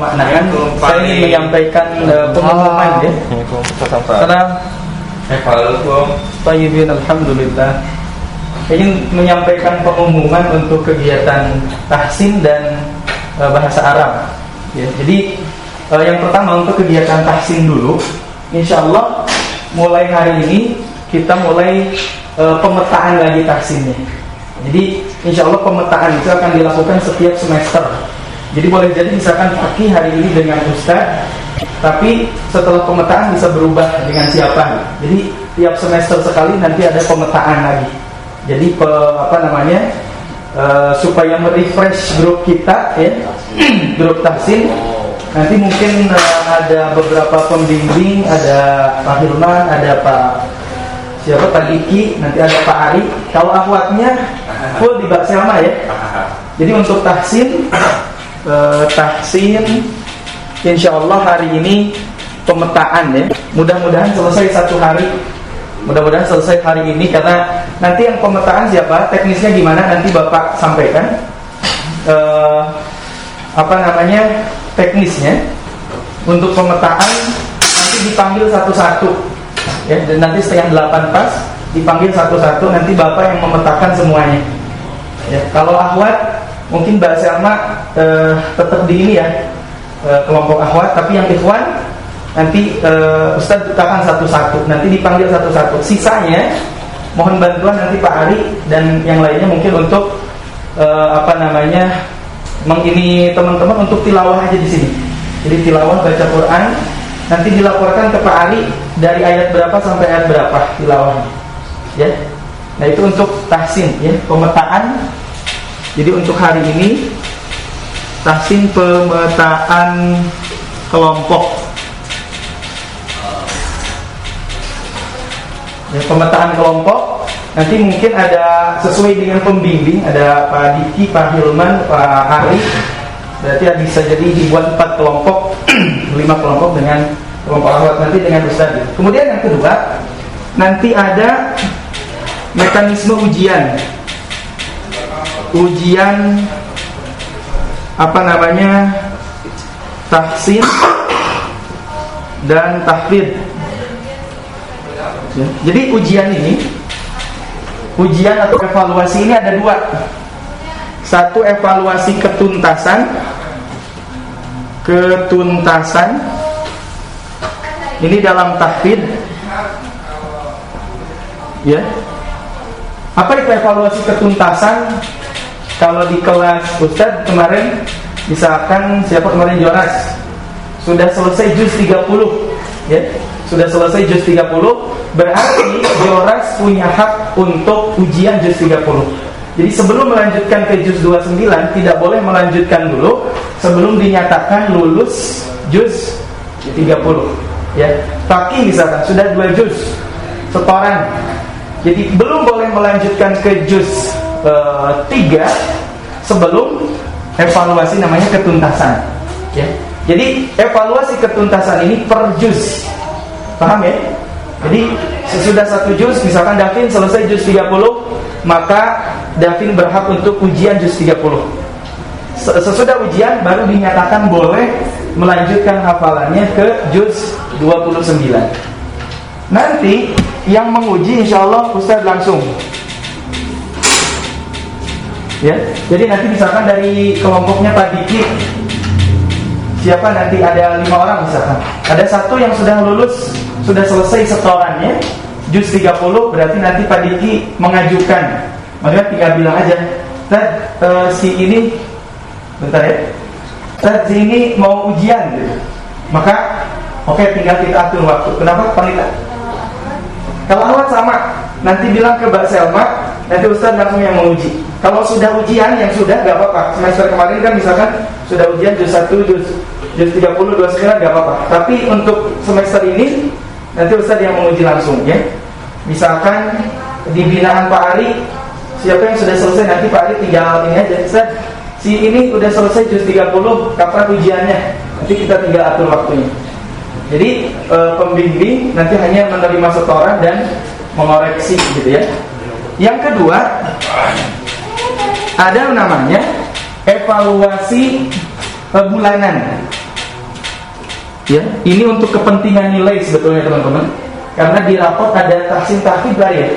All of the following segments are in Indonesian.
Maknanya saya ingin menyampaikan pengumuman ya. Salam. Tayyibin alhamdulillah. Saya ingin menyampaikan pengumuman untuk kegiatan tahsin dan bahasa Arab. Ya, jadi yang pertama untuk kegiatan tahsin dulu. Insyaallah mulai hari ini kita mulai pemetaan lagi tahsinnya. Jadi insyaallah pemetaan itu akan dilakukan setiap semester. Jadi boleh jadi misalkan pagi hari ini dengan Ustaz, tapi setelah pemetaan bisa berubah dengan siapa. Jadi tiap semester sekali nanti ada pemetaan lagi. Jadi supaya merefresh grup kita ya, grup tahsin. Nanti mungkin ada beberapa pembimbing, ada Pak Hilman, ada Pak Diki, nanti ada Pak Ari. Kalau akhwatnya full di Mbak Selma ya. Jadi untuk tahsin insyaallah hari ini pemetaan ya. Mudah-mudahan selesai satu hari. Mudah-mudahan selesai hari ini karena nanti yang pemetaan siapa, teknisnya gimana nanti Bapak sampaikan. Teknisnya untuk pemetaan nanti dipanggil satu-satu ya, dan nanti setengah 8 pas dipanggil satu-satu, nanti Bapak yang memetakan semuanya ya. Kalau akhwat mungkin Mbak Selma tetap di ini ya, kelompok akhwat, tapi yang ikhwan nanti Ustaz tetapkan satu-satu, nanti dipanggil satu-satu. Sisanya mohon bantuan nanti Pak Ari dan yang lainnya mungkin untuk mengini teman-teman untuk tilawah aja di sini. Jadi tilawah baca Quran, nanti dilaporkan ke Pak Ari dari ayat berapa sampai ayat berapa tilawahnya. Ya. Nah, itu untuk tahsin ya, pemetaan. Jadi untuk hari ini tahsin pemetaan kelompok. Ya, pemetaan kelompok nanti mungkin ada sesuai dengan pembimbing, ada Pak Diki, Pak Hilman, Pak Ari. Berarti bisa jadi dibuat 4 kelompok, 5 kelompok dengan kelompok akhwat nanti dengan Ustaz. Kemudian yang kedua, nanti ada mekanisme ujian tahsin dan tahfidz. Jadi ujian atau evaluasi ini ada 2. Satu evaluasi ketuntasan ini dalam tahfidz ya. Apa itu evaluasi ketuntasan? Kalau di kelas Ustadz kemarin, misalkan siapa kemarin Jonas sudah selesai juz 30 ya, sudah selesai juz 30, berarti Jonas punya hak untuk ujian juz 30. Jadi sebelum melanjutkan ke juz 29 tidak boleh melanjutkan dulu sebelum dinyatakan lulus juz 30 ya. Paki misalkan sudah 2 juz setoran, jadi belum boleh melanjutkan ke juz 3 sebelum evaluasi namanya ketuntasan ya. Jadi evaluasi ketuntasan ini per juz, paham ya? Jadi sesudah 1 juz, misalkan Davin selesai juz 30, maka Davin berhak untuk ujian juz 30. Sesudah ujian baru dinyatakan boleh melanjutkan hafalannya ke juz 29. Nanti yang menguji insyaallah Ustaz langsung ya. Jadi nanti misalkan dari kelompoknya Pak Diki, siapa nanti ada 5 orang misalkan, ada 1 yang sudah lulus, sudah selesai setorannya juz 30, berarti nanti Pak Diki mengajukan, maka tinggal bilang aja, si ini bentar ya, si ini mau ujian gitu. Maka oke, tinggal kita atur waktu. Kenapa panita? Kalau awal sama, nanti bilang ke Mbak Selma, nanti Ustaz langsung yang menguji. Kalau sudah ujian, yang sudah gak apa-apa. Semester kemarin kan misalkan sudah ujian juz 1, juz 30, 29 gak apa-apa. Tapi untuk semester ini nanti Ustaz yang menguji langsung ya. Misalkan di binaan Pak Ari, siapa yang sudah selesai, nanti Pak Ari tinggal ini aja, Ustaz, si ini udah selesai juz 30, kapan ujiannya? Nanti kita tinggal atur waktunya. Jadi pembimbing nanti hanya menerima setoran dan mengoreksi gitu ya. Yang kedua, ada namanya evaluasi bulanan. Ya, ini untuk kepentingan nilai sebetulnya teman-teman. Karena di raport ada tahsin tahfidz ya.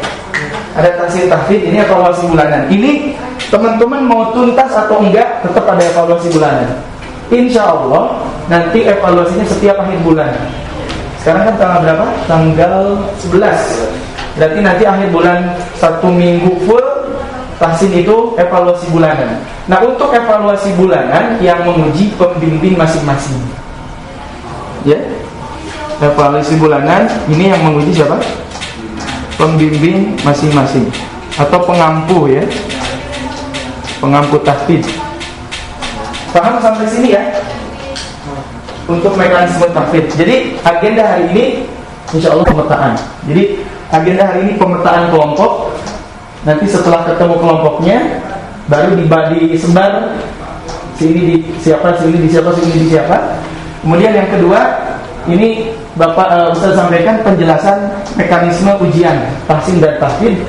Ada tahsin tahfidz, ini evaluasi bulanan. Ini teman-teman mau tuntas atau enggak, tetap ada evaluasi bulanan. Insya Allah nanti evaluasinya setiap akhir bulan. Sekarang kan tanggal berapa? Tanggal 11. Berarti nanti akhir bulan 1 minggu full tahsin itu evaluasi bulanan. Nah, untuk evaluasi bulanan yang menguji pembimbing masing-masing. Ya, evaluasi bulanan ini yang menguji siapa? Pembimbing masing-masing atau pengampu ya, pengampu tahfidz. Paham sampai sini ya? Untuk mekanisme tahfidz. Jadi agenda hari ini insya Allah pemetaan. Jadi agenda hari ini pemetaan kelompok. Nanti setelah ketemu kelompoknya, baru disebar sini di siapa, sini di siapa, sini di siapa. Kemudian yang kedua, ini Bapak Ustaz sampaikan penjelasan mekanisme ujian tahsin dan tahfidz.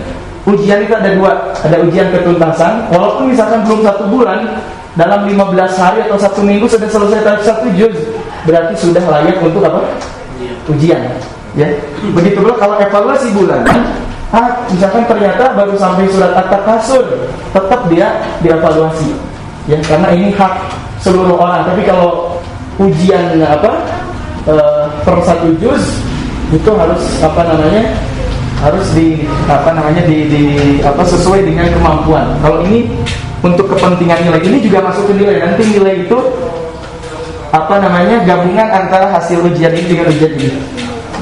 Ujian itu ada dua, ada ujian ketuntasan. Walaupun misalkan belum 1 bulan, dalam 15 hari atau 1 minggu sudah selesai tahfidz 1 juz, berarti sudah layak untuk apa? Ujian. Ya, begitu pula kalau evaluasi bulanan. Misalkan ternyata baru sampai surat At-Takasur, tetap dia dievaluasi. Ya, karena ini hak seluruh orang. Tapi kalau ujian per 1 juz itu harus harus sesuai dengan kemampuan. Kalau ini untuk kepentingan nilai, ini juga masuk ke nilai. Nanti nilai itu gabungan antara hasil ujian ini dengan ujian ini,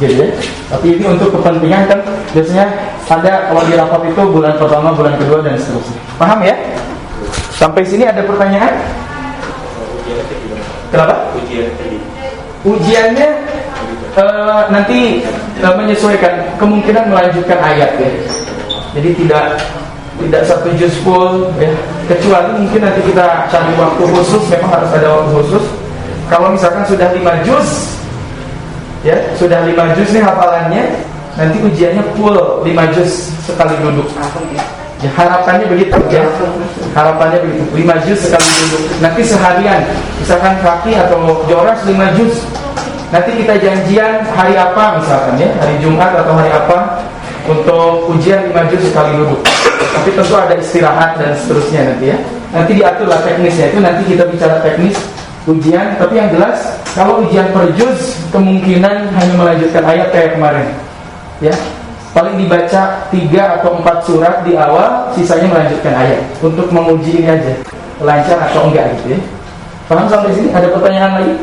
gitu ya. Tapi ini untuk kepentingan kan biasanya ada kalau di rapor itu bulan pertama, bulan kedua dan seterusnya. Paham ya? Sampai sini ada pertanyaan? Kenapa? Ujiannya nanti menyesuaikan, kemungkinan melanjutkan ayat ya. Jadi tidak 1 juz full ya. Kecuali mungkin nanti kita cari waktu khusus, memang harus ada waktu khusus. Kalau misalkan sudah 5 juz ya, sudah 5 juz nih hafalannya, nanti ujiannya full 5 juz sekali duduk. Ya, harapannya begitu ya. Harapannya begitu. 5 juz sekali duduk. Nanti seharian, misalkan Fakih atau Joras 5 juz. Nanti kita janjian hari apa misalkan ya, hari Jumat atau hari apa untuk ujian 5 juz sekali duduk. Tapi tentu ada istirahat dan seterusnya nanti ya. Nanti diaturlah teknisnya, itu nanti kita bicara teknis ujian. Tapi yang jelas kalau ujian per juz kemungkinan hanya melanjutkan ayat kayak kemarin ya. Paling dibaca 3 atau 4 surat di awal, sisanya melanjutkan ayat untuk menguji ini aja, lancar atau enggak gitu ya. Paham sampai sini? Ada pertanyaan lagi?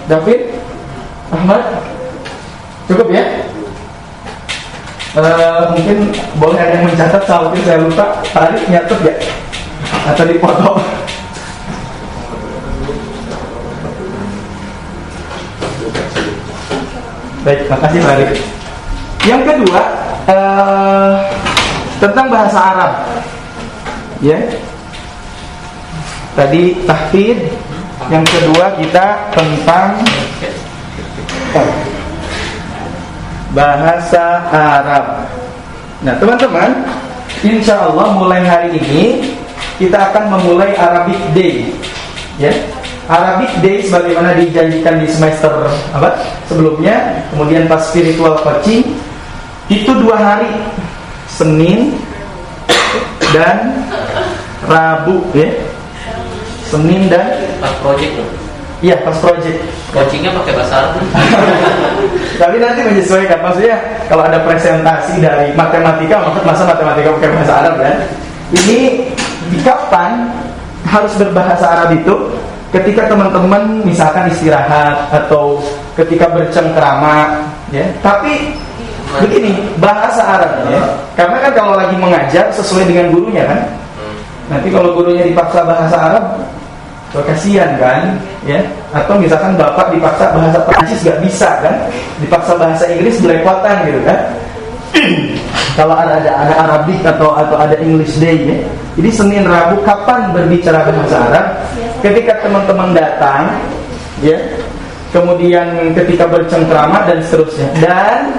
David? Ahmad? Cukup ya? Mungkin boleh ada yang mencatat, mungkin saya lupa. Tadi nyatet ya? Atau dipoto? Baik, makasih Pak Arif. Yang kedua tentang bahasa Arab. Ya. Tadi tahfidz. Yang kedua kita tentang bahasa Arab. Nah, teman-teman, insya Allah mulai hari ini kita akan memulai Arabic Day. Ya. Arabic Day sebagaimana dijanjikan di semester sebelumnya, kemudian pas spiritual coaching itu 2 hari, Senin dan Rabu ya. Senin dan pas project loh. Iya, pas project. Coachingnya pakai bahasa Arab. Tapi nanti menyesuaikan, maksudnya kalau ada presentasi dari matematika, masa matematika pakai bahasa Arab kan? Ini di kapan harus berbahasa Arab itu? Ketika teman-teman misalkan istirahat atau ketika bercengkrama ya. Tapi begini, bahasa Arabnya, karena kan kalau lagi mengajar sesuai dengan gurunya kan. Nanti kalau gurunya dipaksa bahasa Arab, kasihan kan ya. Atau misalkan bapak dipaksa bahasa Prancis gak bisa kan, dipaksa bahasa Inggris belepotan gitu kan. Kalau ada Arabic atau ada English Day ya. Jadi Senin Rabu kapan berbicara bahasa Arab? Ketika teman-teman datang ya, kemudian ketika bercengkrama dan seterusnya. Dan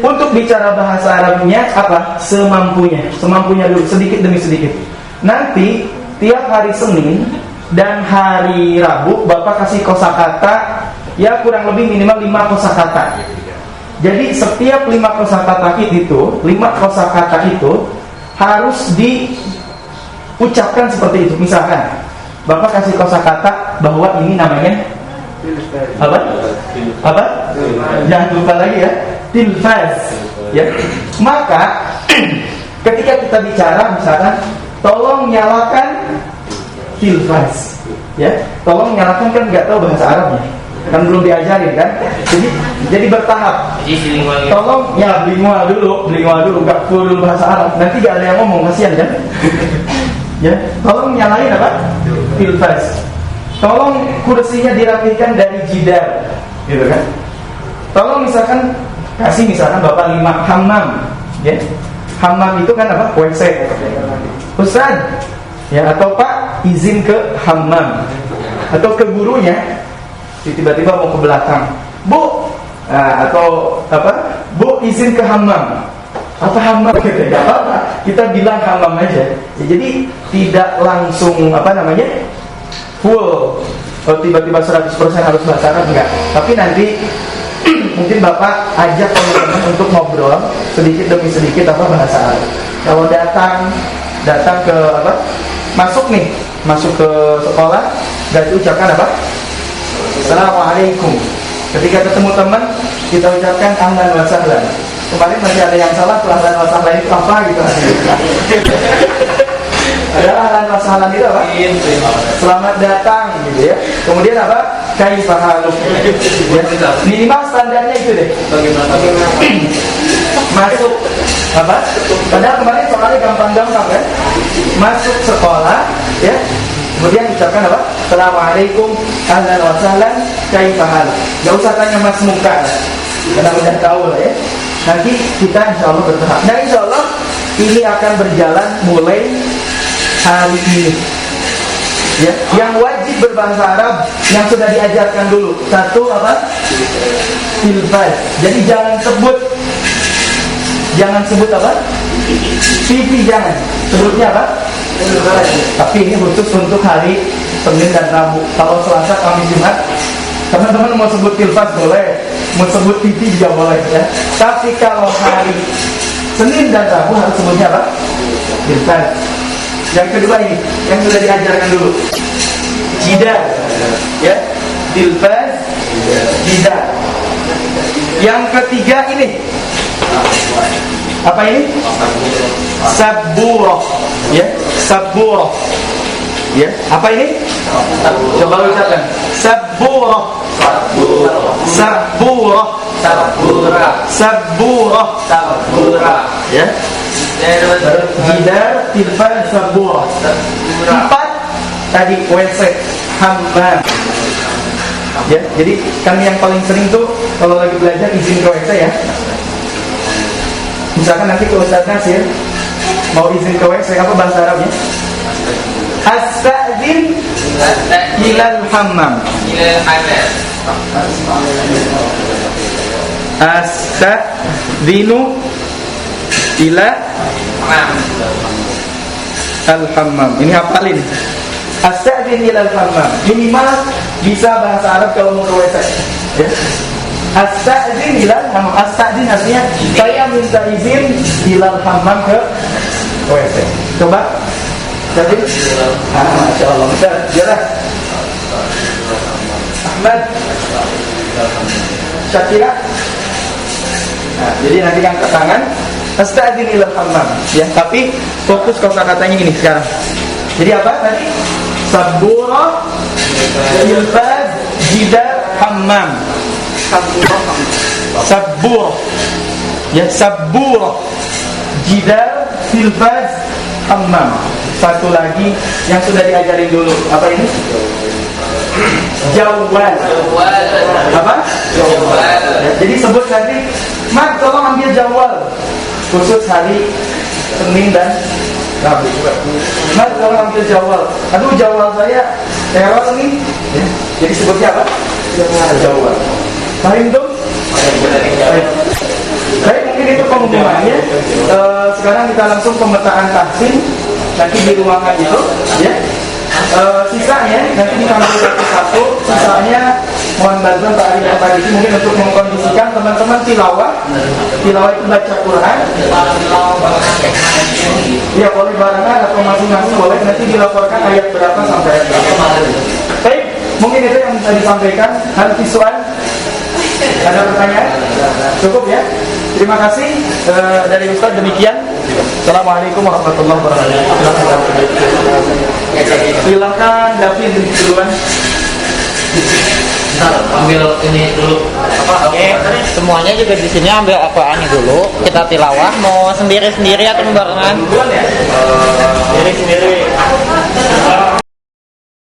untuk bicara bahasa Arabnya semampunya dulu, sedikit demi sedikit. Nanti tiap hari Senin dan hari Rabu Bapak kasih kosakata ya kurang lebih minimal 5 kosakata. Jadi setiap 5 kosakata itu, 5 kosakata itu harus diucapkan seperti itu. Misalkan Bapak kasih kosakata bahwa ini namanya apa? Apa? Jangan lupa lagi ya, tilfaz. Ya. Maka ketika kita bicara misalkan, tolong nyalakan tilfaz. Ya, tolong nyalakan, kan nggak tahu bahasa Arabnya, kan belum diajarin kan. Jadi bertahap. Tolong ya bilingual dulu, nggak full bahasa Arab. Nanti gak ada yang ngomong, kasihan kan. Ya, tolong nyalain apa? Tilfaz. Tolong kursinya dirapikan dari jidar, gitu kan. Tolong misalkan kasih misalkan Bapak 5 hammam, ya. Hammam itu kan apa? WC. Ustaz, ya, atau Pak izin ke hammam, atau ke gurunya, tiba-tiba mau ke belakang, Bu, atau apa? Bu izin ke hammam. Apa hammam gitu, ya, apa? Kita bilang hammam aja. Ya, jadi tidak langsung apa namanya? Full, tiba-tiba 100% harus bahasa Arab, enggak. Tapi nanti mungkin Bapak ajak teman-teman untuk ngobrol sedikit demi sedikit apa bahasa Arab. Kalau datang ke apa? Masuk ke sekolah, dan ucapkan apa? Assalamualaikum. Ketika ketemu teman, kita ucapkan ahlan wa sahlan. Kemarin masih ada yang salah, ahlan wa sahlan itu apa gitu. Ada ahlan wa sahlan itu apa? Selamat datang gitu ya. Kemudian apa? Kaifa haluk. Ya. Minimal standarnya itu deh. Bagaimana? Masuk apa? Padahal kemarin soalnya gampang-gampang kan. Masuk sekolah, ya. Kemudian ucapkan apa? Assalamualaikum, ahlan wa sahlan, kaifa haluk. Gak usah tanya mas muka, karena udah tahu lah ya. Nanti kita insya Allah bertahap. Nah insya Allah ini akan berjalan mulai hari ini. Ya, yang wajib berbahasa Arab yang sudah diajarkan dulu. Satu apa? Tilfaz. Jadi jangan sebut apa? TV jangan. Sebutnya apa? Tapi ini khusus untuk hari Senin dan Rabu. Kalau Selasa, Kamis, Jumat, teman-teman mau sebut tilfaz boleh, mau sebut TV juga boleh ya. Tapi kalau hari Senin dan Rabu harus sebutnya apa? Tilfaz. Yang kedua ini, yang sudah diajarkan dulu, jidar, ya, tilfaz, jidar. Yang ketiga ini, apa ini? Sabburah, ya, sabburah, ya. Apa ini? Coba ucapkan. Sabburah, sabburah, sabburah, sabburah, sabburah, ya. Jidar, tilfaz, sabburah. 4 tadi WC, hammam. Ya, jadi kami yang paling sering tuh kalau lagi belajar izin ke WC ya. Misalkan nanti ke Ustaz Nasir mau izin ke WC, apa bahasa Arabnya? Asta'zin ilal hammam. Asta'zinu ila al-hammam. Ini hafalin. Asta'zin ila al-hammam. Minimal bisa bahasa Arab kalau mau ke WC. Ya. Asta'zin ila al-hammam. Asta'zin artinya saya minta izin ila al-hammam ke WC. Coba. Jadi, Masya Allah. Betul. Jelas. Ahmad. Syakira. Nah, jadi nanti angkat tangan. Asta'zin ila al-hammam. Ya, tapi fokus kosakatanya ini sekarang. Jadi apa tadi? Sabburah, tilfaz, jidar, hammam. Sabburah. Ya, sabburah, jidar, tilfaz, hammam. Satu lagi yang sudah diajarin dulu. Apa ini? Jawal. Apa? Jawal. Ya, jadi sebut nanti, Mak tolong ambil jawal. Khusus hari Senin dan Rabu. Mak tolong ambil jawal. Aduh, jawal saya error nih. Ya, jadi sebutnya apa? Jawal. Paham tuh? Baik, mungkin itu pengumumannya. Sekarang kita langsung pemetaan tahsin. Nanti di ruangan itu, ya. Sisanya nanti diambil satu-satu. Sisanya mohon bantuan Pak Ari dan Pak Diki mungkin untuk mengkondisikan teman-teman tilawah. Tilawah itu baca Quran. Ya boleh barengan atau masing-masing boleh. Nanti dilaporkan ayat berapa sampai ayat berapa. Baik, mungkin itu yang bisa disampaikan. Hal visual. Ada pertanyaan? Cukup ya. Terima kasih dari Ustaz, demikian. Assalamualaikum warahmatullahi wabarakatuh. Silakan David duluan. Bentar, ambil ini dulu. Oke, semuanya juga di sini ambil Al-Qur'an dulu. Kita tilawah mau sendiri-sendiri atau barengan? Duluan ya. Sendiri-sendiri.